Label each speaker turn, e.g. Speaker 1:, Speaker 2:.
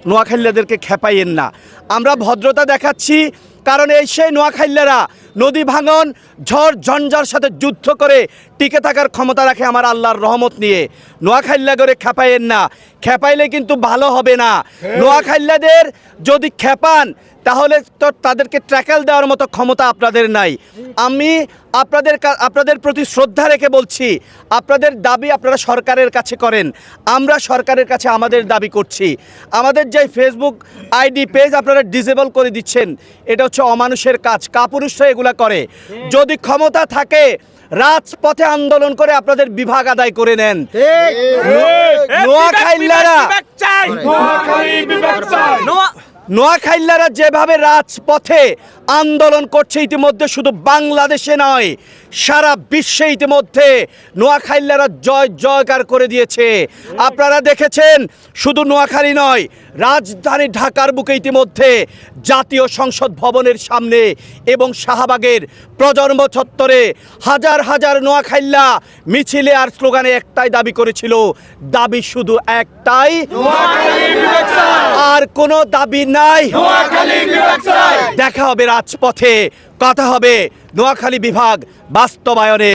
Speaker 1: নোয়াখালীদেরকে খেপাইয়েন না। আমরা ভদ্রতা দেখাচ্ছি, কারণ এই সেই নোয়াখালীরা নদী ভাঙন ঝড় ঝঞ্ঝার সাথে যুদ্ধ করে টিকে থাকার ক্ষমতা রাখে আমার আল্লাহর রহমত নিয়ে। নোয়াখালীরা করে খেপাইয়েন না, খেপাইলে কিন্তু ভালো হবে না। নোয়াখালীদের যদি খেপান তাহলে তো তাদেরকে ট্র্যাকেল দেওয়ার মতো ক্ষমতা আপনাদের নাই। আমি আপনাদের প্রতি শ্রদ্ধা রেখে বলছি, আপনাদের দাবি আপনারা সরকারের কাছে করেন, আমরা সরকারের কাছে আমাদের দাবি করছি। আমাদের যে ফেসবুক আইডি পেজ আপনারা ডিসেবল করে দিচ্ছেন, এটা হচ্ছে অমানুষের কাজ, কাপুরুষরা এগুলা করে। যদি ক্ষমতা থাকে রাজপথে আন্দোলন করে আপনাদের বিভাগ আদায় করে নেন। নোয়াখালীরা যেভাবে রাজপথে আন্দোলন করছে ইতিমধ্যে, শুধু বাংলাদেশে নয় সারা বিশ্বে ইতিমধ্যে নোয়াখালীরা জয় জয়কার করে দিয়েছে। আপনারা দেখেছেন, শুধু নোয়াখালী নয়, রাজধানী ঢাকার বুকে ইতিমধ্যে জাতীয় সংসদ ভবনের সামনে এবং শাহবাগের প্রজন্ম চত্বরে হাজার হাজার নোয়াখালীরা মিছিলে আর স্লোগানে একটাই দাবি করেছিল, দাবি শুধু একটাই, আর কোনো দাবি নাই। দেখা হবে রাজপথে, কথা হবে নোয়াখালী বিভাগ বাস্তবায়নে।